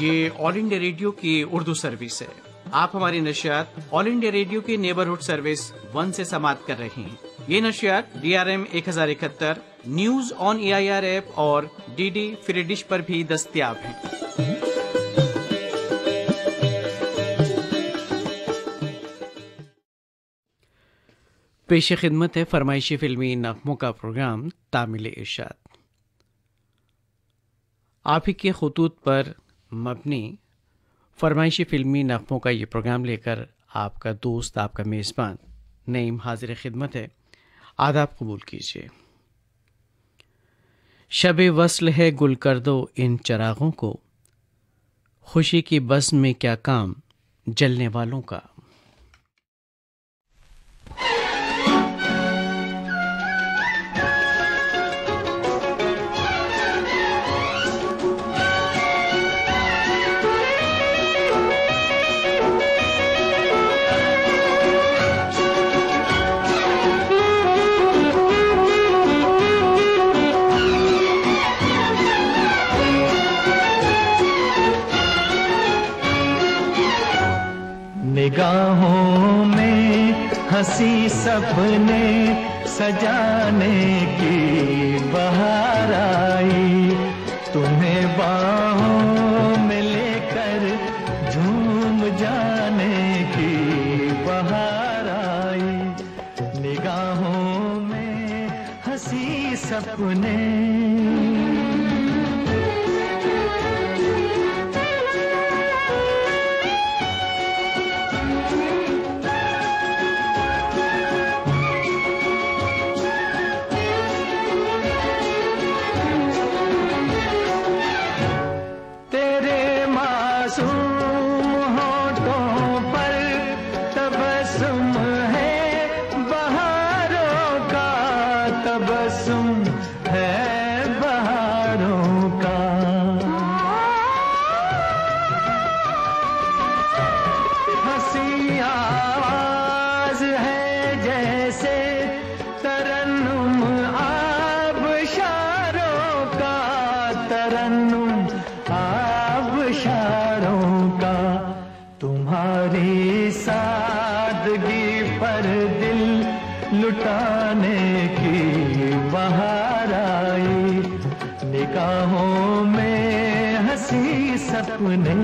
ये all India radio की Urdu service है। आप हमारी नशियात ऑल इंडिया रेडियो के नेबरहुड सर्विस 1 से समाप्त कर रहे हैं। ये नशियात DRM 1071, news on AIR app और DD फ्री डिश पर भी दस्तयाब हैं। पेश खिदमत है फरमाइशी फिल्मी नगमों का प्रोग्राम तामिल इरशाद। आप ही के खुतूत पर मबनी फरमाइशी फिल्मी नगमों का ये प्रोग्राम लेकर आपका दोस्त, आपका मेज़बान नईम हाजिर खिदमत है। आदाब कबूल कीजिए। शब वस्ल है गुल कर दो इन चरागों को, खुशी की बज़्म में क्या काम जलने वालों का। निगाहों में हंसी सपने सजाने की बहार आई, तुम्हें बाहों में लेकर झूम जाने की बहार आई। निगाहों में हंसी सपने लुटाने की बहार आई। निगाहों में हंसी सपने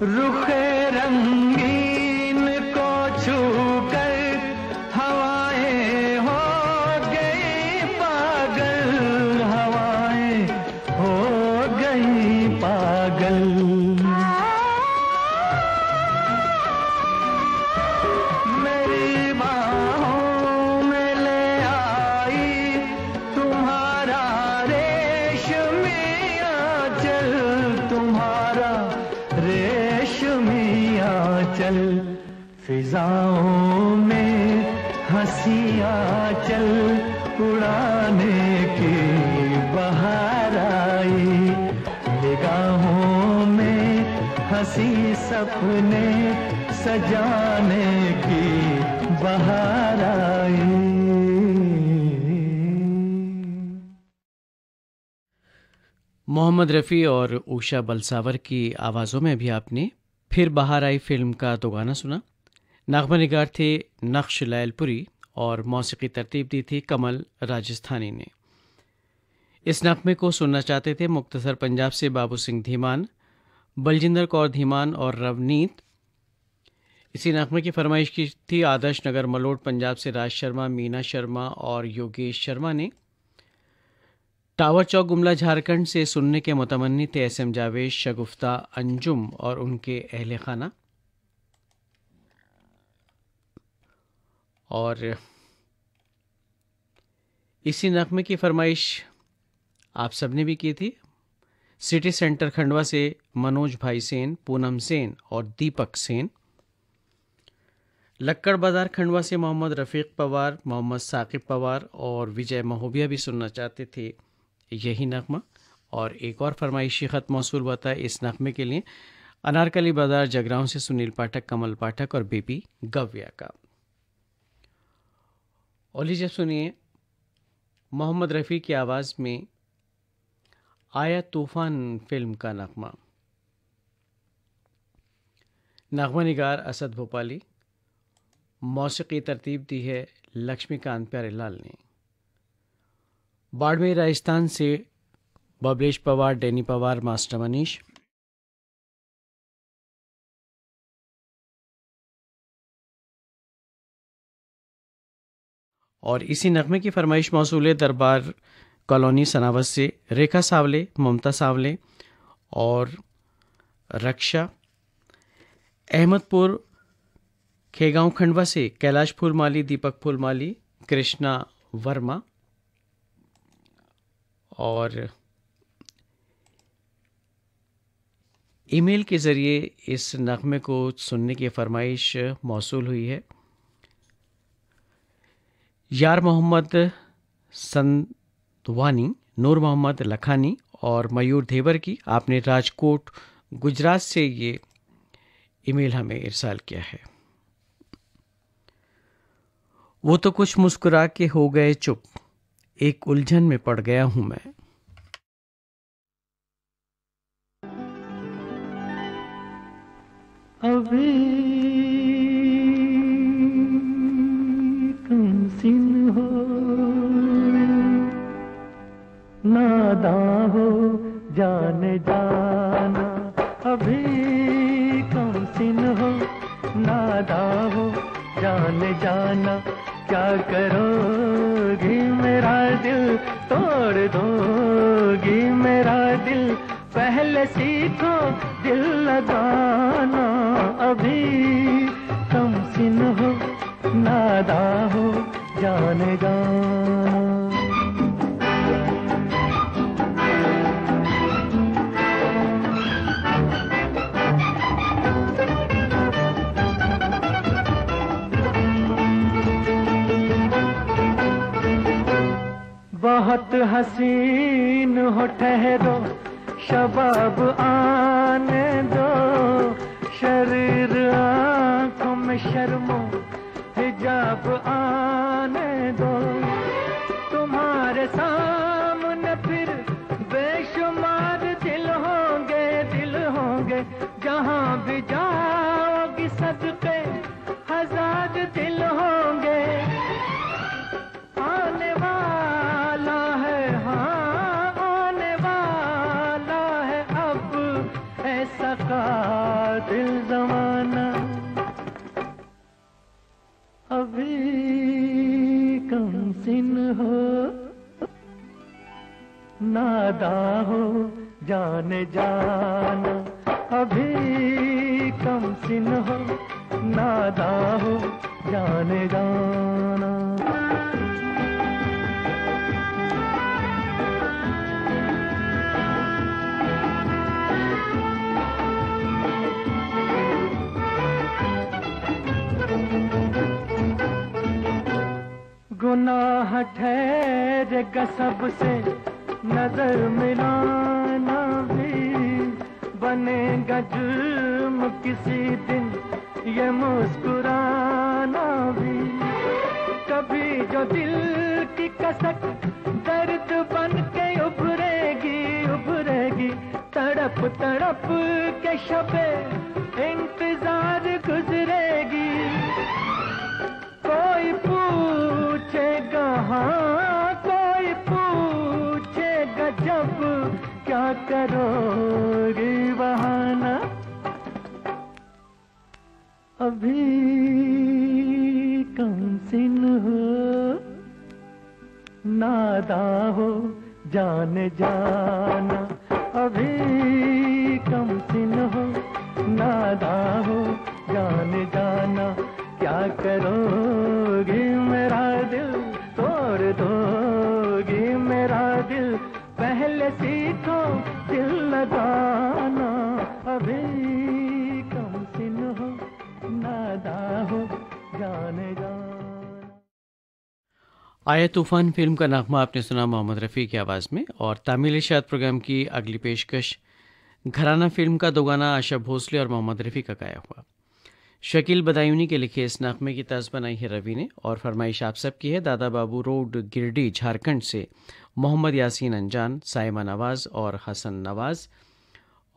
रुखे रंगीन को छूकर हवाएं हो गई पागल, हवाएं हो गई पागल। मेरी बाहों में ले आई तुम्हारा रेशमी आंचल, तुम्हारा रेशमी आंचल। फिजाओं में हंसी आंचल उड़ाने की बहार आई। निगाहों में हंसी सपने सजाने की बहार आई। मोहम्मद रफ़ी और उषा बलसावर की आवाज़ों में भी आपने फिर बाहर आई फिल्म का तो गाना सुना। नग़्मा निगार थे नक्श लैलपुरी और मौसीकी तरतीब दी थी कमल राजस्थानी ने। इस नग़्मे को सुनना चाहते थे मुख्तसर पंजाब से बाबू सिंह धीमान, बलजिंदर कौर धीमान और रवनीत। इसी नग़्मे की फरमाइश की थी आदर्श नगर मलोट पंजाब से राज शर्मा, मीना शर्मा और योगेश शर्मा ने। टावर चौक गुमला झारखंड से सुनने के मुतमन्नी थे SM जावेद, शगुफ्ता अंजुम और उनके अहले खाना। और इसी नग़्मे की फरमाइश आप सबने भी की थी सिटी सेंटर खंडवा से मनोज भाई सेन, पूनम सेन और दीपक सेन। लक्कड़ बाजार खंडवा से मोहम्मद रफ़ीक पवार, मोहम्मद साकिब पवार और विजय महोबिया भी सुनना चाहते थे यही नगमा। और एक और फरमाइशी ख़त मौसूल हुआ था इस नगमे के लिए अनारकली बाजार जगराउं से सुनील पाठक, कमल पाठक और बेबी गव्या का। और लीजिए सुनिए मोहम्मद रफ़ी की आवाज़ में आया तूफ़ान फिल्म का नगमा। नगमा निगार असद भोपाली, मौसीकी तरतीब दी है लक्ष्मीकांत प्यारेलाल ने। बाड़मेर राजस्थान से बबलेश पवार, डैनी पवार, मास्टर मनीष। और इसी नगमे की फरमाइश मौसूल है दरबार कॉलोनी सनावत से रेखा सावले, ममता सावले और रक्षा। अहमदपुर खेगांव खंडवा से कैलाश फूलमाली, दीपक फूलमाली, कृष्णा वर्मा। और ईमेल के ज़रिए इस नगमे को सुनने की फरमाइश मौसूल हुई है यार मोहम्मद संतवानी, नूर मोहम्मद लखानी और मयूर देवर की। आपने राजकोट गुजरात से ये ईमेल हमें इरसाल किया है। वो तो कुछ मुस्कुरा के हो गए चुप, एक उलझन में पड़ गया हूं मैं। अभी तुम सिन हो, नादां हो जाने जाना। अभी कम सिन हो, नादां हो जाने जाना। क्या करोगी मेरा दिल तोड़ दोगी मेरा दिल, पहले सीखो दिल लगाना। अभी कम सिन हो, नादा हो जाने जाना। बहुत हसीन हो ठहरो, शबाब आने दो, शरीर आंखों में शर्मो हिजाब आने दो। तुम्हारे सामने फिर बेशुमार दिल होंगे, जहां भी जाओगी सदके हजार दिल होंगे। आने वाला है, हाँ आने वाला है अब ऐसा कातिल ज़माना। अभी कम सिन हो, नादा हो जाने जाना। अभी कम सिन हो, नादा हो जाने जाना। गुनाह ठहरेगा सबसे नजर मिलाना भी, बनेगा जुर्म किसी दिन ये मुस्कुराना भी। कभी जो दिल की कसक दर्द बन के उभरेगी, तड़प तड़प के शबे इंतजार गुजरेगी। कोई पूछेगा, हाँ कोई पूछेगा जब, क्या करोगी बहाना। अभी कम सिन हो, नादा हो जाने जाना। अभी कम सिन हो, नादा हो जाने जाना। क्या करोगी मेरा दिल तोड़ दोगी मेरा दिल, पहले सीखो दिल लगाना। अभी कम सिन हो, नादा हो जाने जाना। आया तूफ़ान फिल्म का नगमा आपने सुना मोहम्मद रफ़ी की आवाज़ में। और तामिल इशात प्रोग्राम की अगली पेशकश घराना फिल्म का दोगाना आशा भोसले और मोहम्मद रफ़ी का गाया हुआ। शकील बदायूनी के लिखे इस नगमे की तर्ज बनाई है रवि ने और फरमाइश आप सब की है दादा बाबू रोड गिरडी झारखंड से मोहम्मद यासीन अंजान, साइमा नवाज़ और हसन नवाज़।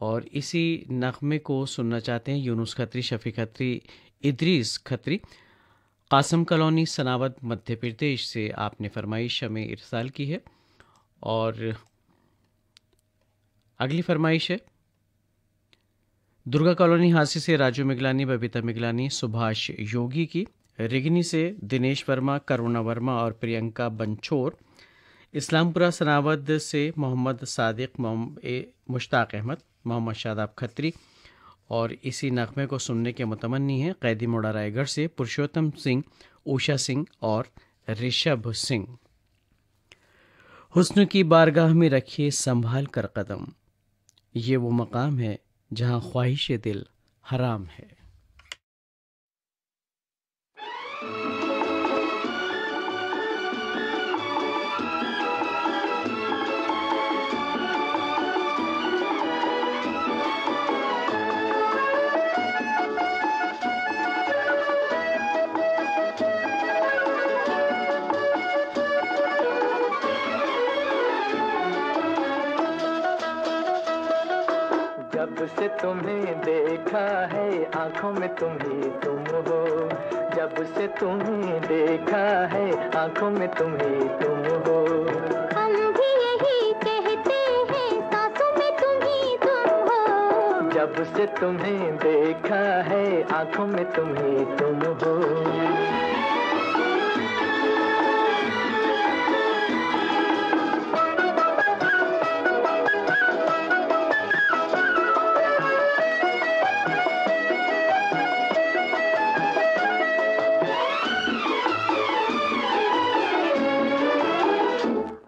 और इसी नगमे को सुनना चाहते हैं यूनुस खत्री, शफ़ी खत्री, इदरीस खत्री, कासम कॉलोनी, सनावद, मध्य प्रदेश से आपने फरमाइश हमें इरसाल की है। और अगली फरमाइश है दुर्गा कॉलोनी हांसी से राजू मिगलानी, बबीता मिगलानी, सुभाष योगी की, रिगनी से दिनेश वर्मा, करुणा वर्मा और प्रियंका बंछोर, इस्लामपुरा सनावद से मोहम्मद सादिक, मुश्ताक अहमद, मोहम्मद शादाब खत्री। और इसी नगमे को सुनने के मुतमन्नी हैं कैदी मोड़ा रायगढ़ से पुरुषोत्तम सिंह, उषा सिंह और ऋषभ सिंह। हुस्न की बारगाह में रखिए संभाल कर कदम, ये वो मकाम है जहाँ ख्वाहिश दिल हराम है। जब से तुम्हें देखा है आंखों में तुम ही तुम हो, जब से तुम्हें देखा है आंखों में तुम ही तुम हो। हम भी यही कहते हैं सांसों में तुम ही तुम हो, जब से तुम्हें देखा है आंखों में तुम ही तुम हो।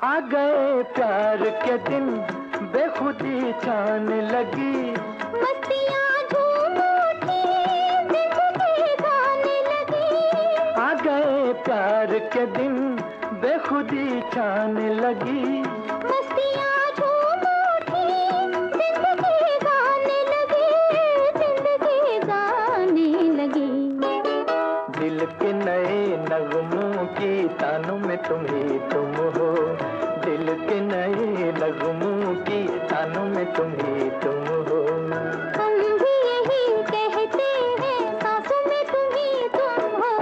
आ गए प्यार के दिन बेखुदी छाने लगी, मस्तियाँ झूम उठी जिंदगी गाने लगी। आ गए प्यार के दिन बेखुदी छाने लगी, मस्तियाँ झूम उठी जिंदगी गाने लगी, जिंदगी गाने लगी। दिल के नए नगमों की तानों में तुम ही तुम हो, दिल के नए नगमों की तानों में तुम ही तुम हो। हम भी यही कहते हैं सांसों में तुम ही तुम हो,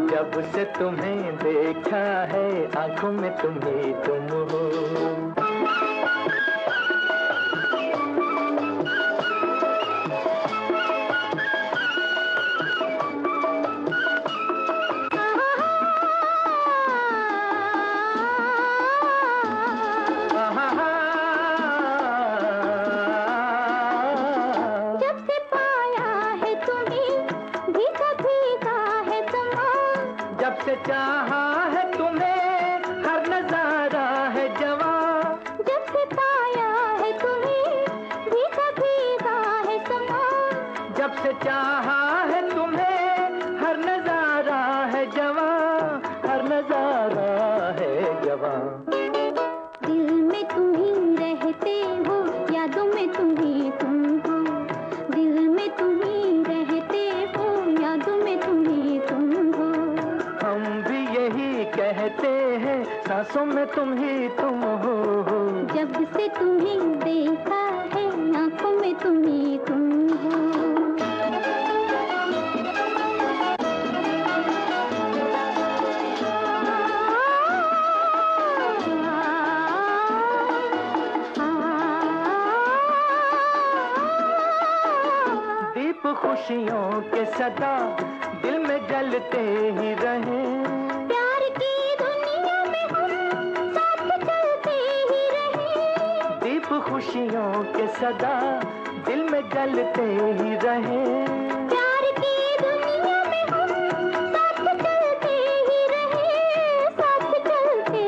जब से तुम्हें देखा है आंखों में तुम ही तुम हो। जब से पाया है तुम्हें भीगा भीगा है समा, जब से चाहा है तुम्हें हर नजारा है जवां, जब से पाया है तुम्हें भीगा भीगा है समा। जब से चाहा है तुम्हें हर नजारा है जवां, हर नजारा है जवां। दिल में तुम ही रहते हो, यादों में तुम ही तुम हो, दिल में तुम ही रहते हो, यादों में तुम ही तुम हो। हम भी यही कहते हैं सांसों में तुम ही तुम हो, जब से तुम्हें देखा है आंखों में तुम ही तुम हो। दीप खुशियों के सदा दिल में जलते ही रहे, प्यार की दुनिया में हम साथ चलते ही रहे। दीप खुशियों के सदा दिल में जलते ही रहे, प्यार की दुनिया में हम साथ चलते ही रहे, साथ चलते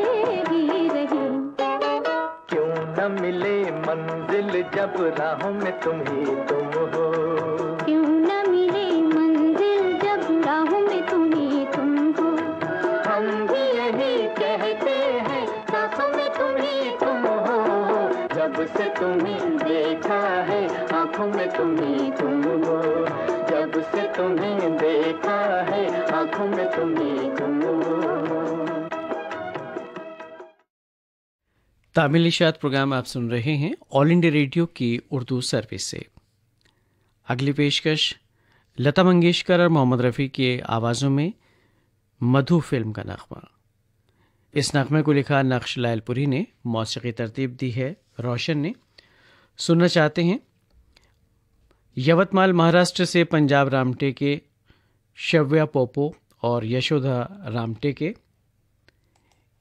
ही रहे। क्यों न मिले मंजिल जब राहों में तुम ही तुम हो, क्यों न मिले मंजिल जब राहों में तुम ही तुम हो। हम भी यही आंखों में तुम ही तुम हो, जब से तुम्हें देखा है आंखों में तुम ही तुम हो। तामिल इशात प्रोग्राम आप सुन रहे हैं ऑल इंडिया रेडियो की उर्दू सर्विस से। अगली पेशकश लता मंगेशकर और मोहम्मद रफ़ी के आवाज़ों में मधु फिल्म का नगमा। इस नगमे को लिखा नक्श लायलपुरी ने, मौसीकी तरतीब दी है रोशन ने। सुनना चाहते हैं यवतमाल महाराष्ट्र से पंजाब रामटे के, शव्या पोपो और यशोदा रामटे के।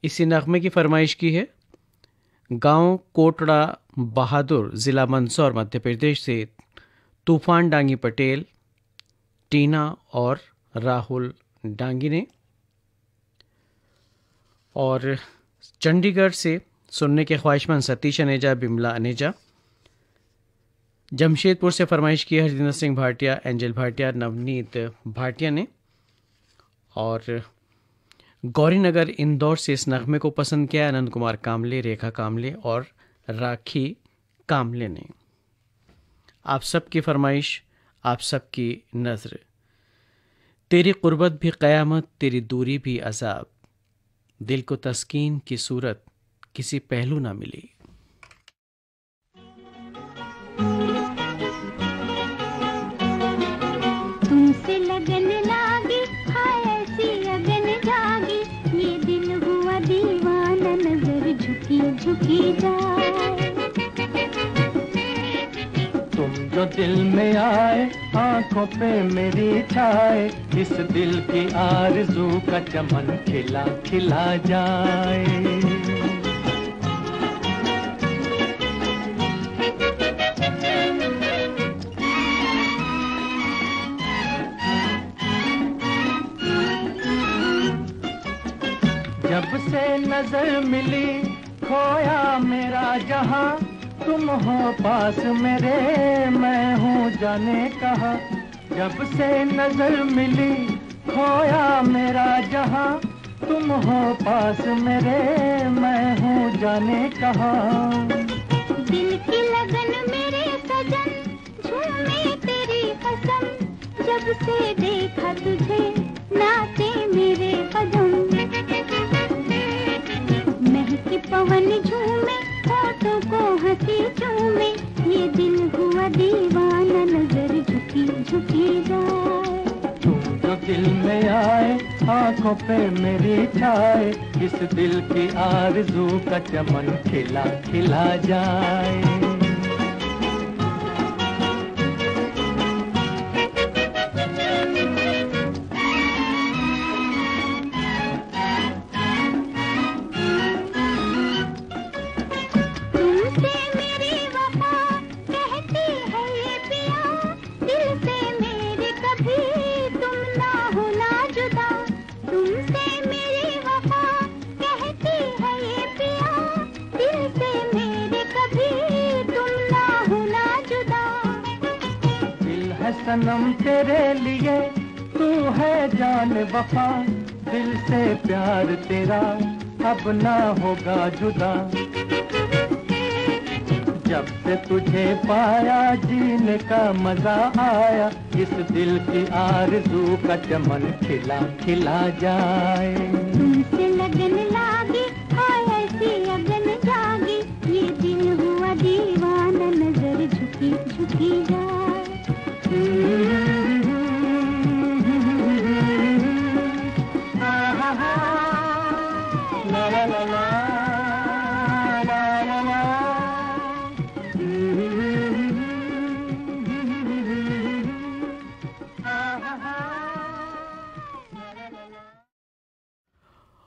इसी नगमे की फरमाइश की है गांव कोटड़ा बहादुर, ज़िला मंदसौर, मध्य प्रदेश से तूफान डांगी पटेल, टीना और राहुल डांगी ने। और चंडीगढ़ से सुनने के ख्वाहिशमंद सतीश अनेजा, बिमला अनेजा। जमशेदपुर से फरमाइश की हरजिंदर सिंह भाटिया, एंजल भाटिया, नवनीत भाटिया ने। और गौरीनगर इंदौर से इस नगमे को पसंद किया आनंद कुमार कामले, रेखा कामले और राखी कामले ने। आप सबकी फरमाइश, आप सबकी नज़र। तेरी कुर्बत भी क़यामत, तेरी दूरी भी अज़ाब, दिल को तस्कीन की सूरत किसी पहलू ना मिली। तुमसे लगन लागी, हाय ऐसी लगन जागी, ये दिल हुआ दीवाना, नजर झुकी झुकी जाए। तुम जो दिल में आए आंखों पे मेरी छाए, इस दिल की आरज़ू का चमन खिला खिला जाए। जब से नजर मिली खोया मेरा जहां, तुम हो पास मेरे मैं हूँ जाने कहाँ। जब से नजर मिली खोया मेरा जहां, तुम हो पास मेरे मैं हूँ जाने कहाँ। दिल की लगन मेरे सजन, झूमे तेरी कसम, जब से देखा तुझे नाचे मेरे कदम। महकी पवन झूमे, होठों को हंसी चूमे, ये दिल हुआ दीवाना, नजर झुकी झुकी जाए। तुम जो दिल में आए आंखों पे मेरी छाए, इस दिल की आरज़ू का चमन खिला खिला जाए। सनम तेरे लिए तू है जान वफा, दिल से प्यार तेरा अब ना होगा जुदा। जब से तुझे पाया जीने का मजा आया, इस दिल की आरज़ू का चमन खिला खिला जाए। तुमसे लगन लागी, हाय ऐसी लगन जागी, ये दिल हुआ दीवाना, नजर झुकी झुकी जाए।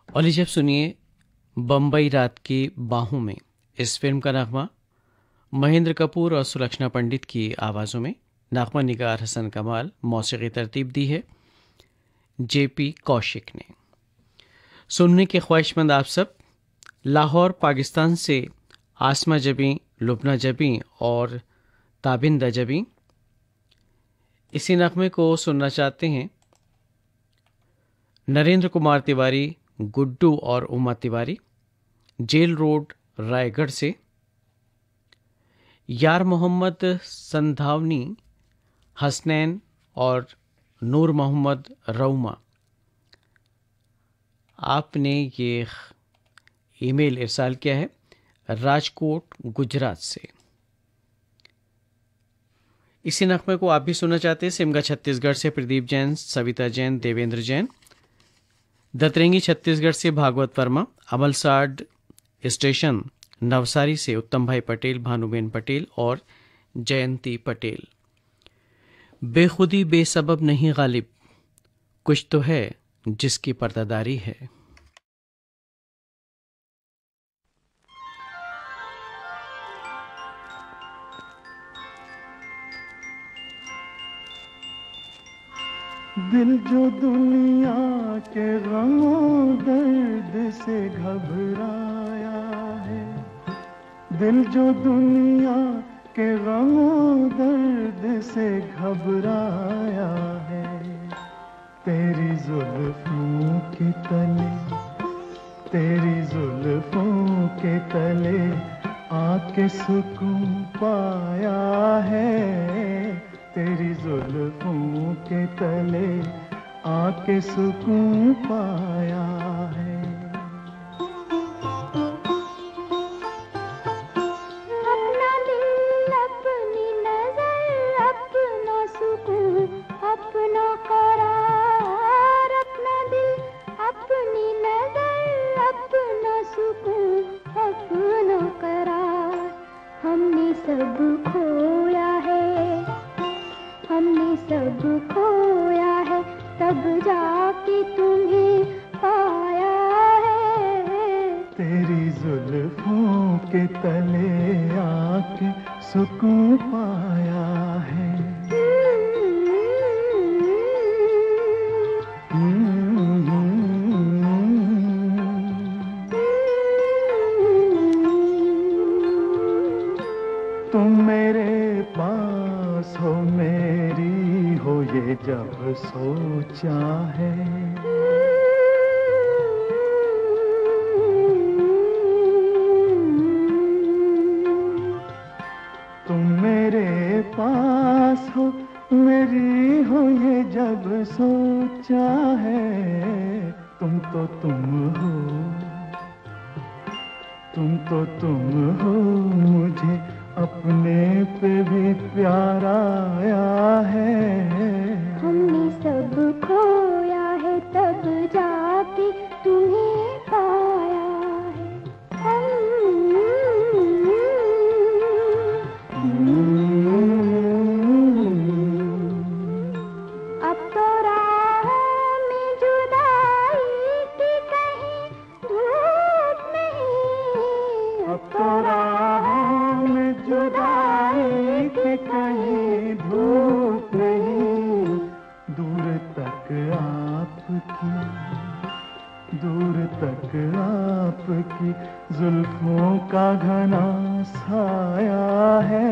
और जब सुनिए बम्बई रात की बाहों में, इस फिल्म का नगमा महेंद्र कपूर और सुलक्षणा पंडित की आवाज़ों में। नगमा निगार हसन कमाल, मौसीकी तरतीब दी है जेपी कौशिक ने। सुनने के ख्वाहिशमंद आप सब लाहौर पाकिस्तान से आसमा जबी, लुबना जबी और ताबिंदा जबी इसी नगमे को सुनना चाहते हैं। नरेंद्र कुमार तिवारी, गुड्डू और उमा तिवारी, जेल रोड रायगढ़ से। यार मोहम्मद संधावनी, हसनैन और नूर मोहम्मद रऊमा, आपने ये ईमेल इरसाल किया है राजकोट गुजरात से। इसी नगमे को आप भी सुनना चाहते हैं सिमगा छत्तीसगढ़ से प्रदीप जैन, सविता जैन, देवेंद्र जैन, दतरेंगी छत्तीसगढ़ से भागवत वर्मा, अमलसाड स्टेशन नवसारी से उत्तम भाई पटेल, भानुबेन पटेल और जयंती पटेल। बेखुदी बेसबब नहीं गालिब, कुछ तो है जिसकी पर्दादारी है। दिल जो दुनिया के गमों दर्द से घबराया है, दिल जो दुनिया के गमों दर्द से घबराया है, तेरी जुल्फों के तले, तेरी जुल्फों के तले आके सुकून पाया है, तेरी जुल्फों के तले आके सुकून पाया है। अपना दिल अपनी नजर अपना सुकून अपना करार, अपना दिल अपनी नजर अपना सुकून अपना करार। हमने सब खोया है, हमने सब खोया है, तब जाके तुम्हें पाया है, तेरी जुल्फों के तले आके सुकून पाया है। तुम मेरे पास हो, मेरी हो ये जब सोचा है, तुम मेरे पास हो, मेरी हो ये जब सोचा है, तुम तो तुम हो, तुम तो तुम हो, मुझे अपने पे भी प्यार आया है। हमने सब खोया है, तब जाके तुम्हें पाया है। अब तो राहों में जुदाई की कहीं धूप नहीं, अब तो राहों में जुदाई की कहीं धूप नहीं, दूर तक आपकी, दूर तक आपकी जुल्फों का घना साया है।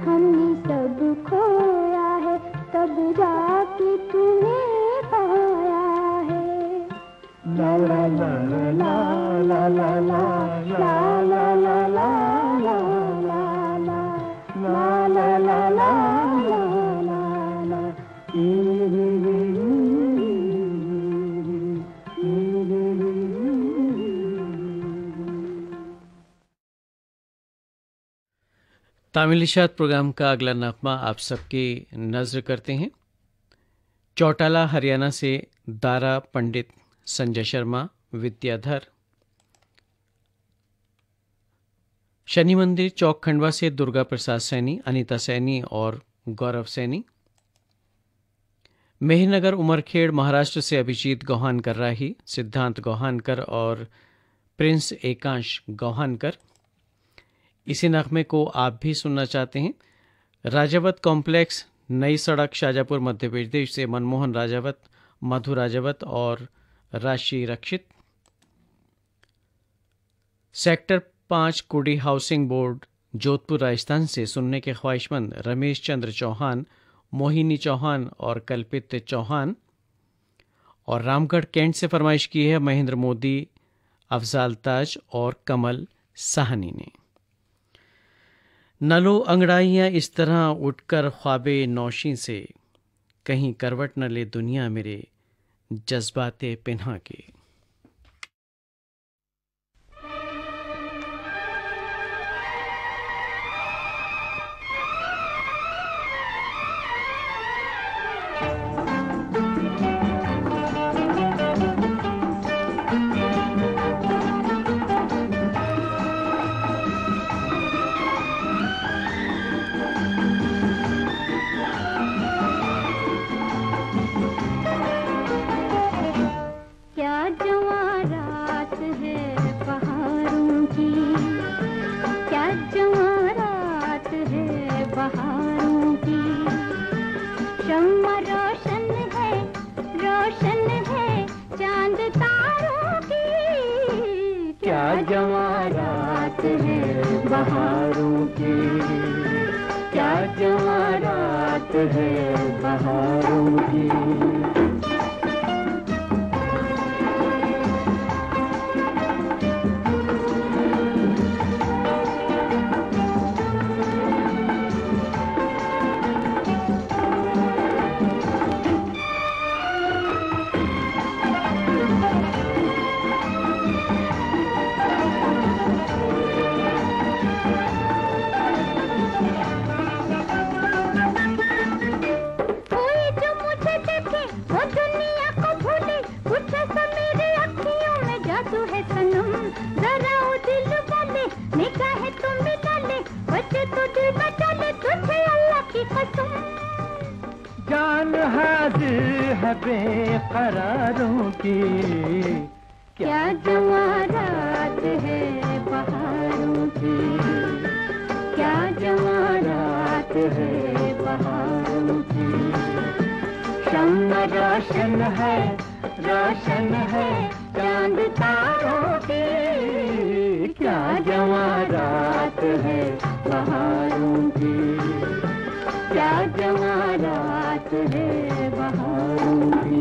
हमने सब खोया है, तब जाके तुम्हें पाया है। ला ला ला ला ला ला ला ला ला ला ला ला ला ला ला ला तामिल इशात प्रोग्राम का अगला नगमा आप सबकी नज़र करते हैं। चौटाला हरियाणा से दारा पंडित, संजय शर्मा, विद्याधर। शनि मंदिर चौक खंडवा से दुर्गा प्रसाद सैनी, अनीता सैनी और गौरव सैनी। मेहनगर उमरखेड़ महाराष्ट्र से अभिजीत गौहानकर राही, सिद्धांत गौहानकर और प्रिंस एकांश गौहानकर। इसी नगमे को आप भी सुनना चाहते हैं। राजावत कॉम्प्लेक्स, नई सड़क, शाजापुर, मध्य प्रदेश से मनमोहन राजावत, मधु राजावत और राशि रक्षित। सेक्टर 5 कुडी हाउसिंग बोर्ड, जोधपुर, राजस्थान से सुनने के ख्वाहिशमंद रमेश चंद्र चौहान, मोहिनी चौहान और कल्पित चौहान। और रामगढ़ कैंट से फरमाइश की है महेंद्र मोदी, अफजाल ताज और कमल साहनी ने। न लो अंगड़ाइयाँ इस तरह उठकर ख्वाबे नौशी से, कहीं करवट न ले दुनिया मेरे जज्बाते पिन्हा के। बहारों की क्या जवारात है बहारों की। जान हाजिर है बेकरारों की क्या जवारात है बहारों की। क्या जवारात है बहारों की। शम्मा रोशन है चांद तारों की क्या जवारात है बहारों की। क्या जवारात है बहारों की।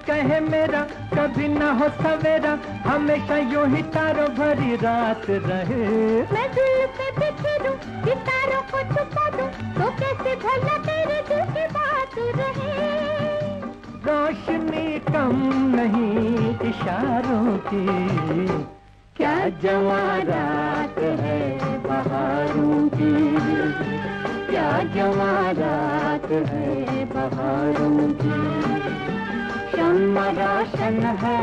कहे मेरा कभी ना हो सवेरा हमेशा यूं ही तारों भरी रात रहे। मैं दिल पे बिखरूं सितारों को छुपा दूं तो कैसे भला तेरे दिल की बात रहे। रोशनी कम नहीं इशारों की क्या जवारात है बहारों की। क्या जवारात है बहारों की। शम्मा रोशन है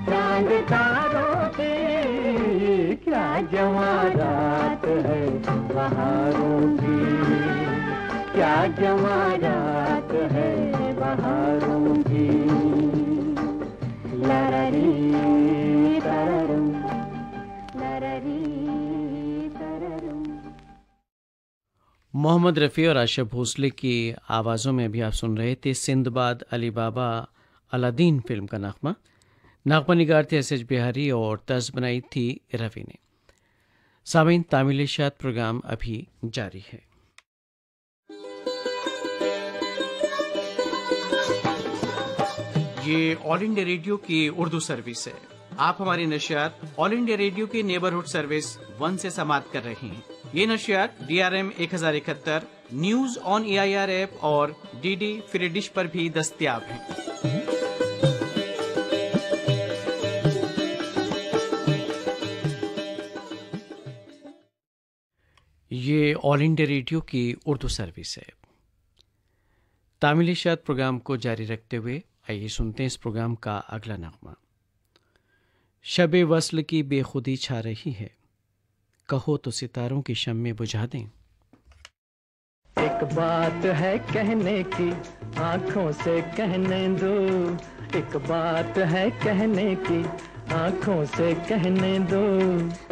चांद तारों की क्या जवारात है बहारों की। क्या जवारात है बहारों की। लररी तररम लररी तररम। मोहम्मद रफ़ी और आशा भोसले की आवाज़ों में अभी आप सुन रहे थे सिंदबाद अली बाबा अलादीन फिल्म का नगमा। नगमा निगार थे एस एच बिहारी और तर्ज बनाई थी रवि ने। सामीन तामिल शाद प्रोग्राम अभी जारी है। ये ऑल इंडिया रेडियो की उर्दू सर्विस है। आप हमारी नशियात ऑल इंडिया रेडियो की नेबरहुड सर्विस 1 से समाप्त कर रहे हैं। ये नशियात DRM 1071 news on AIR app और DD फ्री डिश पर भी दस्तयाब हैं। ये ऑल इंडिया रेडियो की उर्दू सर्विस है। तामिल शाद प्रोग्राम को जारी रखते हुए आइए सुनते हैं इस प्रोग्राम का अगला नगमा। शब वस्ल की बेखुदी छा रही है, कहो तो सितारों की शम्में बुझा दें। एक बात है कहने की आंखों से कहने दो। एक बात है कहने की आंखों से कहने दो।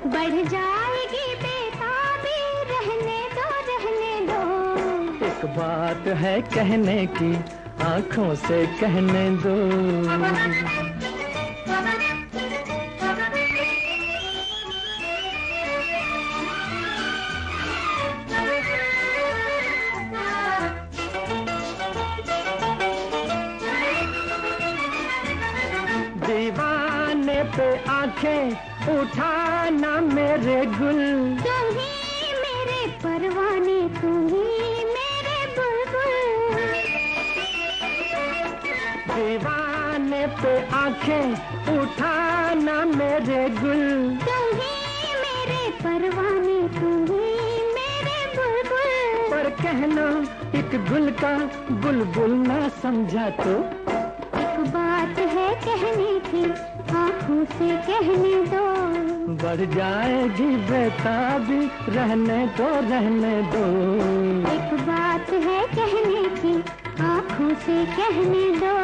बढ़ जाएगी बेताबी रहने दो रहने दो। एक बात है कहने की आंखों से कहने दो। दीवाने पे आंखें उठाना मेरे गुल, तुम ही मेरे परवाने, तुम ही मेरे बुलबुल। दीवाने पे आंखें उठाना मेरे गुल, तुम ही मेरे परवाने, तुम ही मेरे बुलबुल। पर कहना एक गुल का बुलबुल ना समझा तो। एक बात है कहने की, आँखों से कहने दो। बढ़ जाएगी बेताबी, रहने दो रहने दो। एक बात है कहने की, आँखों से कहने दो।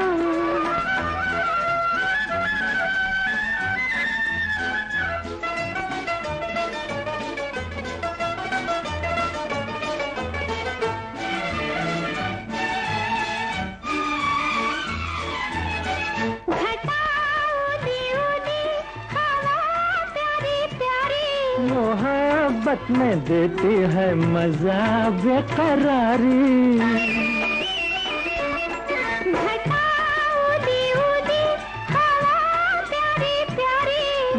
मोहब्बत में देती है मजा बेकरारी।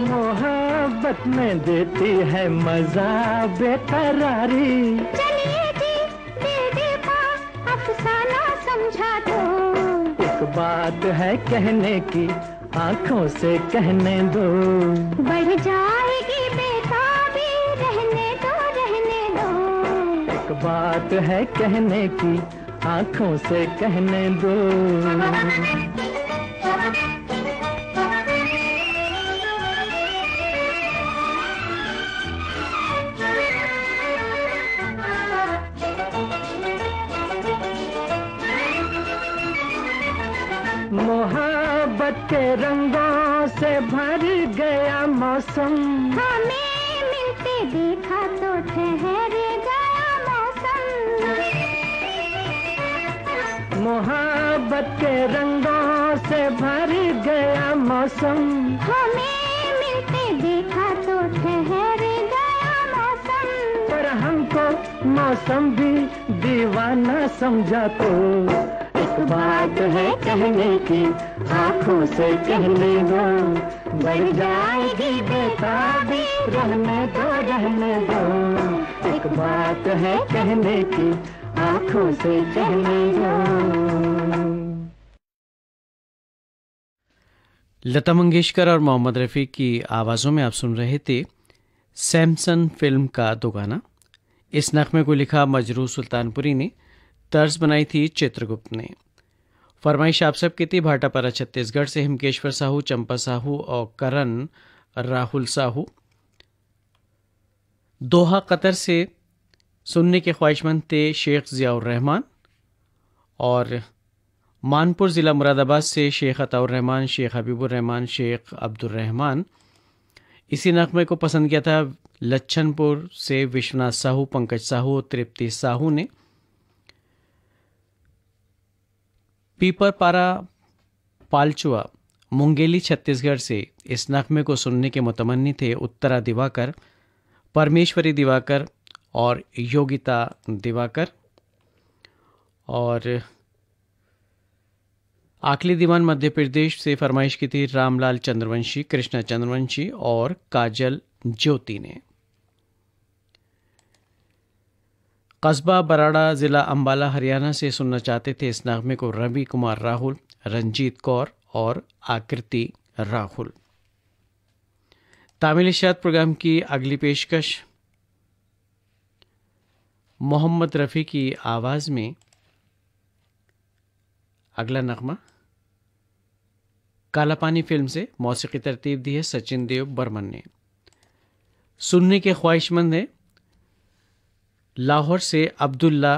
मोहब्बत में देती है मजा बेकरारी। चलिए जी दिल का अफसाना समझा दो। एक बात है कहने की, आंखों से कहने दो। बढ़ जाएगी बेताबी, रहने दो रहने दो। एक बात है कहने की, आंखों से कहने दो। मोहब्बत के रंगों से भर गया मौसम, हमें मिलते देखा तो ठहर गया मौसम। मोहब्बत के रंगों से भर गया मौसम, हमें मिलते देखा तो ठहर गया मौसम। पर हमको मौसम भी दीवाना समझा तो। एक बात है कहने की, आंखों से कहने दो। बढ़ जाएगी बेताबी, रहने दो रहने दो। एक बात है कहने की, आंखों से कहने दो। लता मंगेशकर और मोहम्मद रफ़ी की आवाज़ों में आप सुन रहे थे सैमसन फिल्म का दो गाना। इस नग़मे को लिखा मजरूह सुल्तानपुरी ने, तर्ज बनाई थी चित्रगुप्त ने। फरमाइश आप सब की थी भाटापारा छत्तीसगढ़ से हिमकेश्वर साहू, चंपा साहू और करण राहुल साहू। दोहा कतर से सुनने के ख्वाहिशमंद थे शेख ज़ियाउर रहमान, और मानपुर ज़िला मुरादाबाद से शेख अताउर रहमान, शेख हबीबुर रहमान, शेख अब्दुल रहमान। इसी नग़मे को पसंद किया था लच्छनपुर से विश्वनाथ साहू, पंकज साहू, तृप्ति साहू ने। पीपरपारा पालचुआ मुंगेली छत्तीसगढ़ से इस नग़मे को सुनने के मुतमन्नी थे उत्तरा दिवाकर, परमेश्वरी दिवाकर और योगिता दिवाकर। और आखिरी दीवान मध्य प्रदेश से फरमाइश की थी रामलाल चंद्रवंशी, कृष्णा चंद्रवंशी और काजल ज्योति ने। कस्बा बराड़ा ज़िला अंबाला हरियाणा से सुनना चाहते थे इस नग़मे को रवि कुमार राहुल, रंजीत कौर और आकृति राहुल। तामिल इशात प्रोग्राम की अगली पेशकश मोहम्मद रफ़ी की आवाज़ में। अगला नग़मा काला पानी फिल्म से, मौसीकी तरतीब दी है सचिन देव बर्मन ने। सुनने के ख्वाहिशमंद है लाहौर से अब्दुल्ला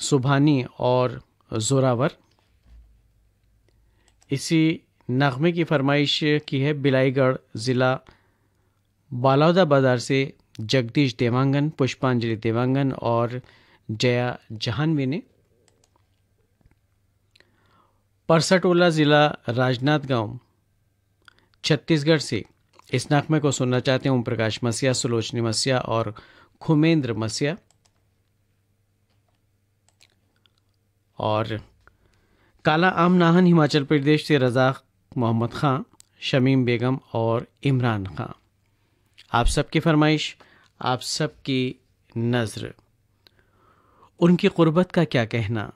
सुभानी और जोरावर। इसी नग़मे की फरमाइश की है बिलाईगढ़ ज़िला बालौदा बाज़ार से जगदीश देवांगन, पुष्पांजलि देवांगन और जया जहानवी ने। परसटोला ज़िला राजनांदगांव छत्तीसगढ़ से इस नगमे को सुनना चाहते हैं ओम प्रकाश मसिया, सुलोचनी मसिया और खुमेंद्र मसिया। और काला आम नाहन हिमाचल प्रदेश से रज़ाक मोहम्मद ख़ां, शमीम बेगम और इमरान ख़ां। आप सबकी फरमाइश, आप सबकी नज़र। उनकी क़ुर्बत का क्या कहना,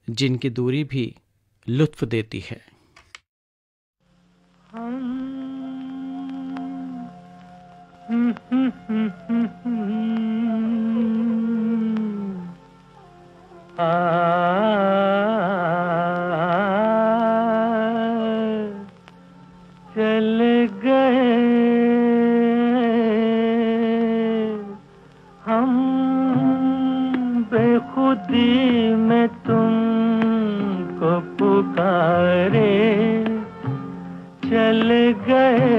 जिनकी दूरी भी लुत्फ़ देती है। चल गए हम बेखुदी में तुमको पुकारे, चल गए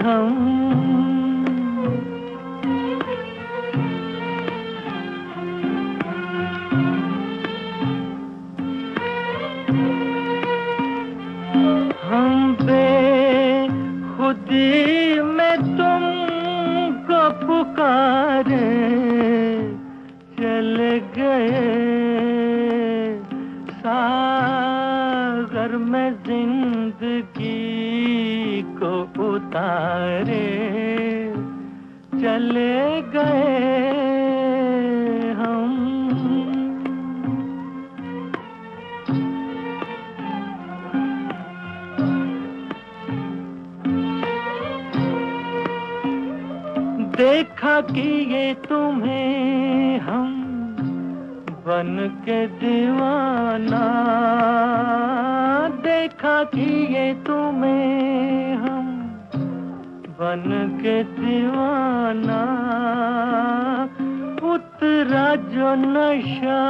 हम बेखुदी में तुमको पुकारे, चल गए सागर में जिंदगी को उतारे, चले गए हम। देखा कि ये तुम्हें हम बन के दीवाना, देखा कि ये तुम्हें हम बन के दीवाना, उतरा जो नशा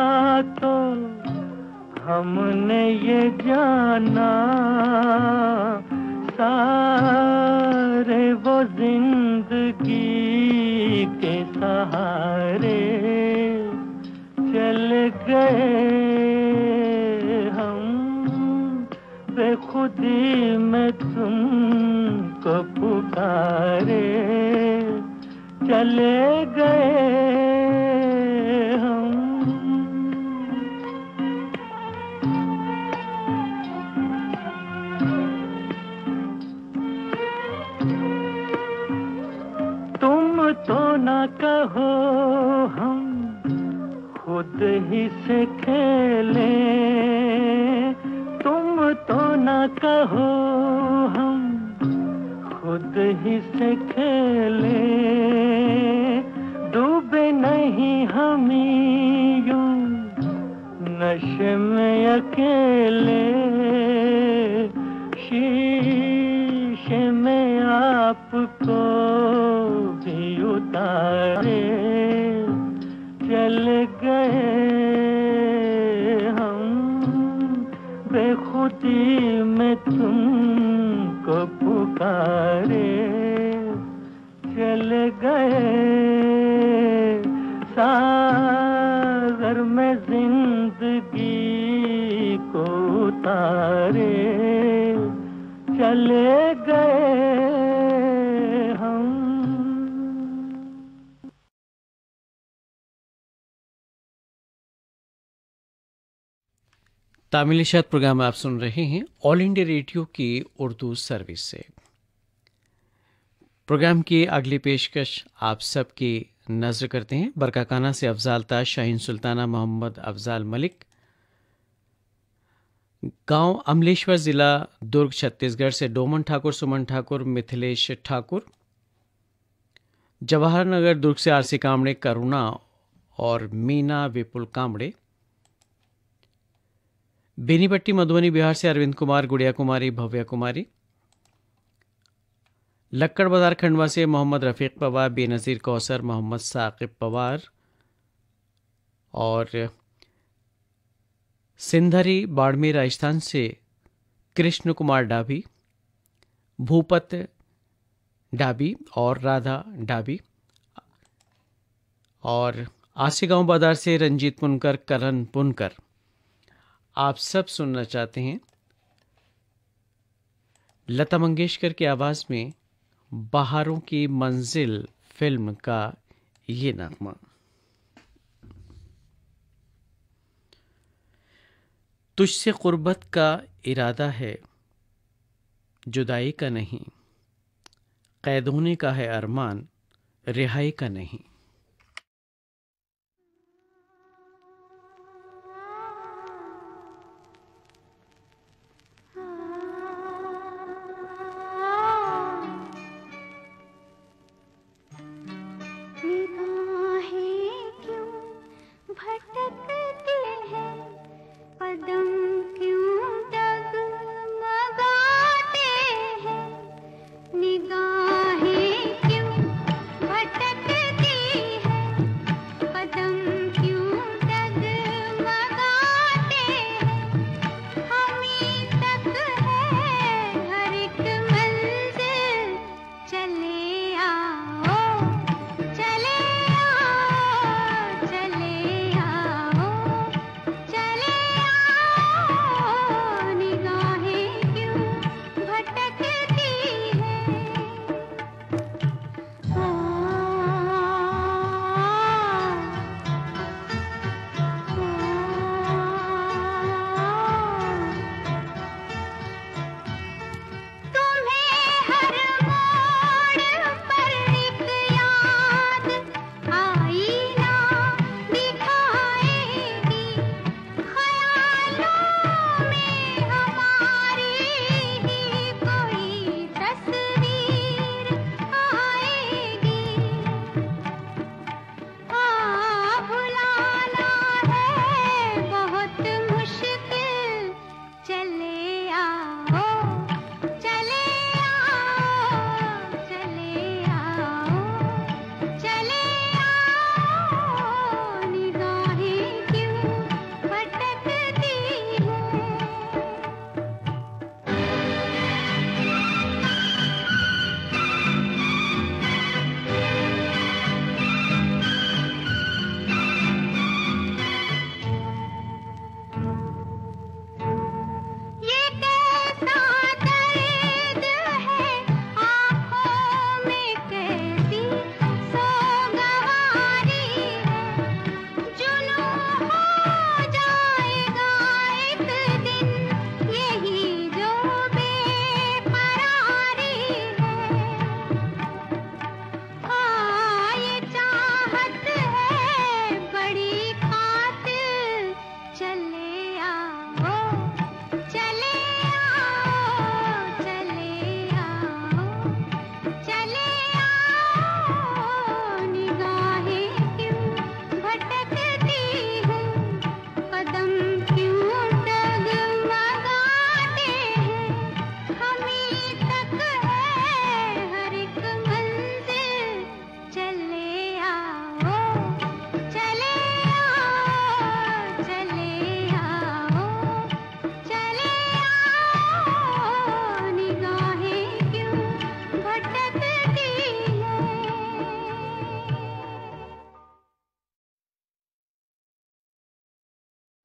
तो हमने ये जाना, सारे वो जिंदगी के सहारे चल गए हम, बेखुदी में तुमको पुकारे, चले गए हम। तुम तो ना कहो हम खुद ही से खेले, तुम तो ना कहो हम खुद ही से खेले, डूबे नहीं हम यूं नशे में अकेले, शीशे में आपको भी उतारे, चल गए हम, बेखुदी में तुमको पुकारे, चल गए सागर में जिंदगी को उतारे, चले गए हम। तामिल इशात प्रोग्राम आप सुन रहे हैं ऑल इंडिया रेडियो की उर्दू सर्विस से। प्रोग्राम की अगली पेशकश आप सबकी नजर करते हैं। बरकाकाना से अफजाल ताज, शाहीन सुल्ताना, मोहम्मद अफजाल मलिक, गांव अमलेश्वर ज़िला दुर्ग छत्तीसगढ़ से डोमन ठाकुर, सुमन ठाकुर, मिथिलेश ठाकुर, जवाहर नगर दुर्ग से आरसी कामड़े, करुणा और मीना विपुल कामड़े, बेनीपट्टी मधुबनी बिहार से अरविंद कुमार, गुड़िया कुमारी, भव्या कुमारी, लक्कड़ बाजार खंडवा से मोहम्मद रफ़ीक पवार, बेनज़ीर कौसर, मोहम्मद साकिब पवार और सिंधरी बाड़मेर राजस्थान से कृष्ण कुमार डाबी, भूपत डाबी और राधा डाबी, और आसी गांव बाजार से रंजीत पुनकर, करण पुनकर, आप सब सुनना चाहते हैं लता मंगेशकर की आवाज़ में बहारों की मंजिल फिल्म का ये नगमा। तुझसे क़ुर्बत का इरादा है, जुदाई का नहीं, कैद होने का है अरमान, रिहाई का नहीं।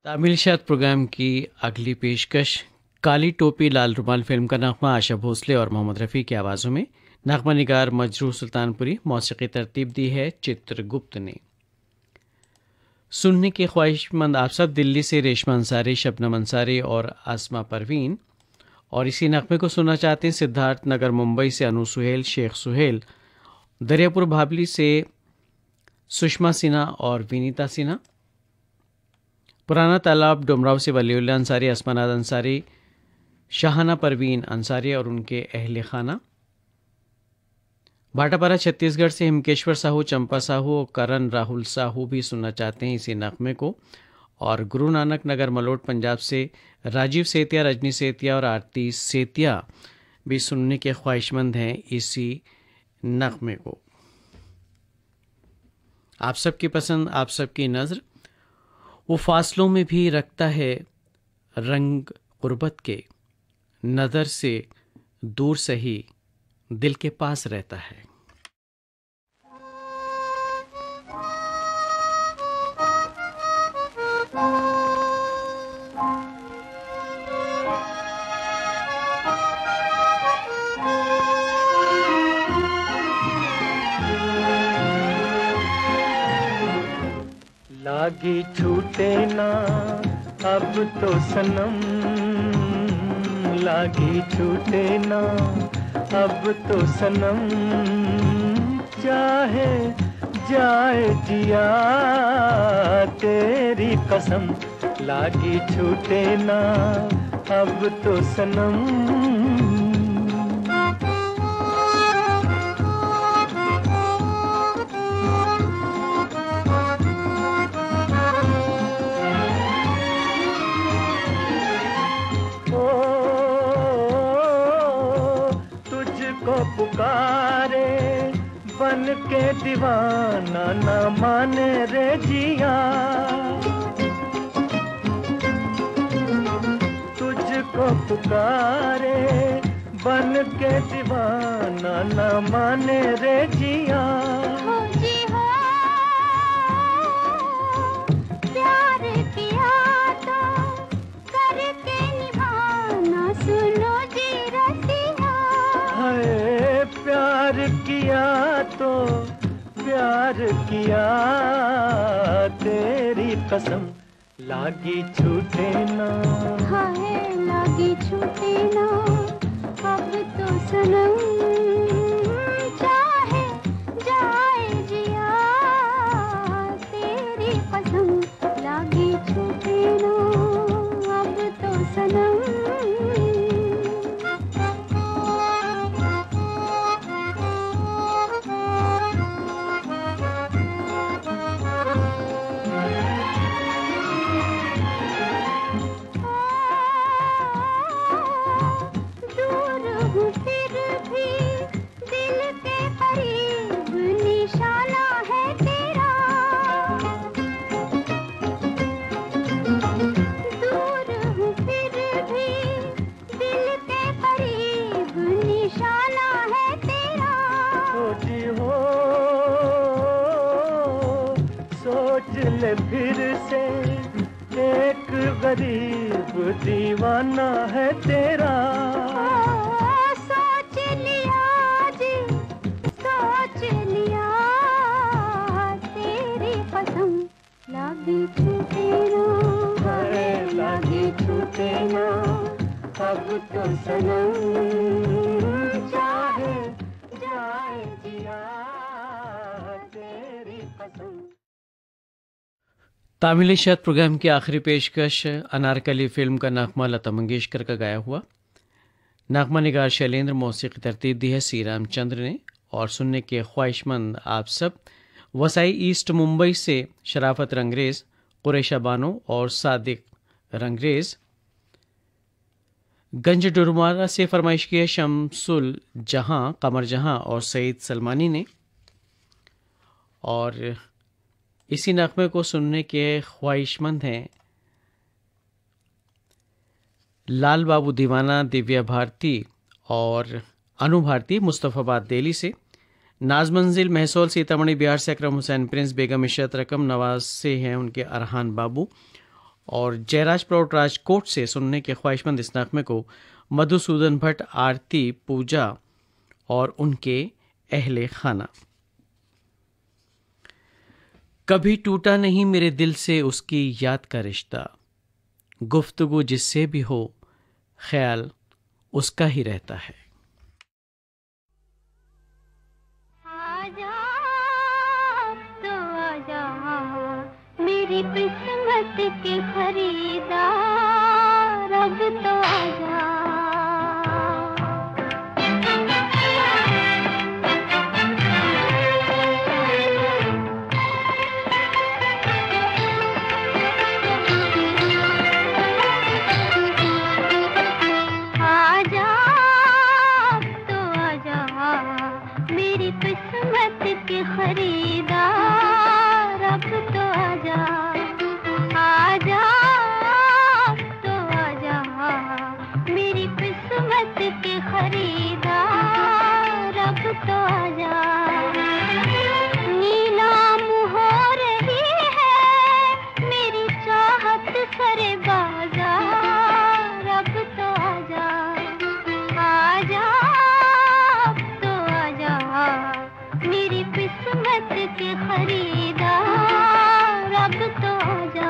तामिल शाद प्रोग्राम की अगली पेशकश काली टोपी लाल रुमाल फिल्म का नगमा आशा भोसले और मोहम्मद रफ़ी की आवाज़ों में। नगमा निगार मजरूह सुल्तानपुरी, मौसीकी तरतीब दी है चित्रगुप्त ने। सुनने के ख्वाहिशमंद आप सब दिल्ली से रेशमा अंसारी, शबनम अंसारी और आसमा परवीन, और इसी नगमे को सुनना चाहते हैं सिद्धार्थ नगर मुंबई से अनु सुहेल, शेख सुहेल, दरियापुर भाबली से सुषमा सिन्हा और विनीता सिन्हा, पुराना तालाब डुमराव से वलीउल्लाह अंसारी, असमानाद अंसारी, शाहाना परवीन अंसारी और उनके अहले खाना, भाटापारा छत्तीसगढ़ से हिमकेश्वर साहू, चंपा साहू और करण राहुल साहू भी सुनना चाहते हैं इसी नगमे को, और गुरु नानक नगर मलोट पंजाब से राजीव सेतिया, रजनी सेतिया और आरती सेतिया भी सुनने के ख्वाहिशमंद हैं इसी नगमे को। आप सबकी पसंद, आप सबकी नज़र, वो फासलों में भी रखता है रंग गुर्बत के, नज़र से दूर सही दिल के पास रहता है। लागी छूटे ना अब तो सनम, लागी छूटे ना अब तो सनम, चाहे जाए जिया तेरी कसम, लागी छूटे ना अब तो सनम। पुकारे बन के दीवाना न माने रे जिया, तुझको पुकारे बन के दीवाना न माने रे जिया। हो जी हो, प्यार किया तो करके निभाना, सुनो जी रसिया। प्यार किया तो प्यार किया तेरी कसम, लागी छूटे ना, हाय लागी छूटे ना अब तो सनम, चाहे जाए जिया तेरी कसम, लागी छूटे ना अब तो सनम। फिर से एक गरीब दीवाना है तेरा, सोच लिया जी सोच लिया तेरी कसम, लागी छूटे ना, लागी छूटे ना अब तो सनम, चाहे जाए जिया तेरी कसम। तामिल इशात प्रोग्राम की आखिरी पेशकश अनारकली फिल्म का नगमा लता मंगेशकर का गाया हुआ। नगमा निगार शैलेंद्र, मौसीकी तरतीब दी है सी रामचंद्र ने, और सुनने के ख्वाहिशमंद आप सब वसाई ईस्ट मुंबई से शराफत रंगरेज, कुरैशा बानो और सादिक रंगरेज, गंज डुरमारा से फरमाइश की है शमसुल जहां, कमर जहां और सईद सलमानी ने। और इसी नगमे को सुनने के ख्वाहिशमंद हैं लाल बाबू दीवाना, दिव्या भारती और अनु भारती मुस्तफ़ाबाद दिल्ली से, नाज मंजिल महसौल सीतामढ़ी बिहार से अकरम हुसैन प्रिंस, बेगम इशरत रकम नवाज से हैं उनके अरहान बाबू, और जयराज प्लॉट राजकोट से सुनने के ख्वाहिशमंद इस नगमे को मधुसूदन भट्ट, आरती, पूजा और उनके अहले खाना। कभी टूटा नहीं मेरे दिल से उसकी याद का रिश्ता, गुफ्तगू जिससे भी हो ख्याल उसका ही रहता है। आजा तो आजा मेरी किस्मत के खरीदार, अब तो आजा। किस्मत के खरीदार, अब तो आजा आजा तो आजा मेरी किस्मत के खरीदार, अब तो आजा। नीलाम हो रही है मेरी चाहत सरे बाजार, अब तो आजा आजा तो आजा मेरी किस्मत के खरीदार, अब तो आजा।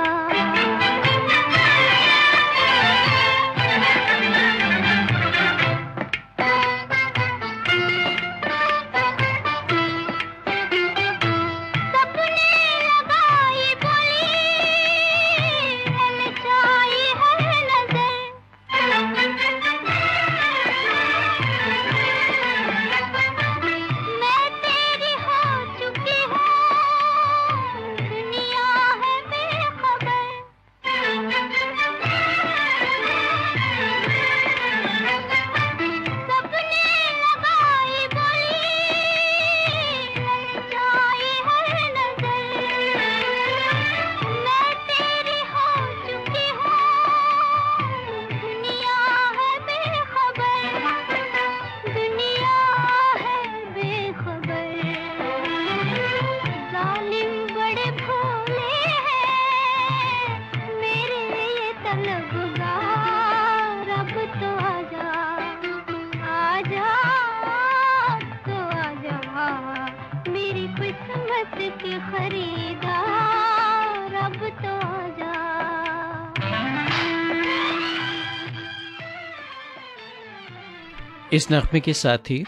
इस नग़्मे के साथ ही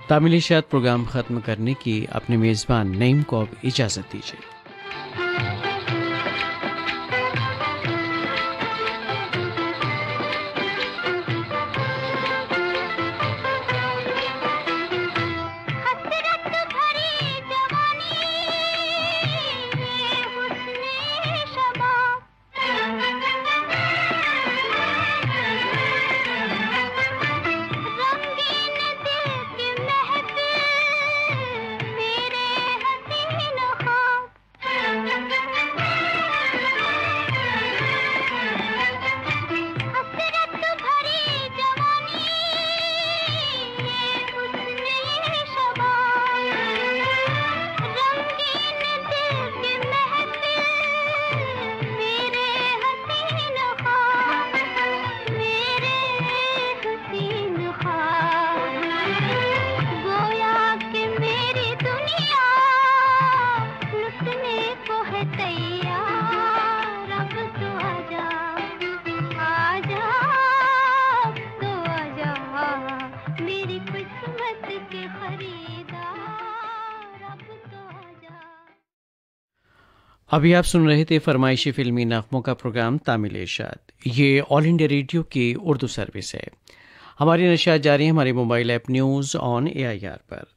तामिलिशात प्रोग्राम ख़त्म करने की अपने मेज़बान नईम को अब इजाज़त दीजिए। अभी आप सुन रहे थे फरमाइशी फिल्मी नग़्मों का प्रोग्राम तामिलिशात। ये ऑल इंडिया रेडियो की उर्दू सर्विस है। हमारी नशियात जारी है हमारे mobile app news on AIR पर।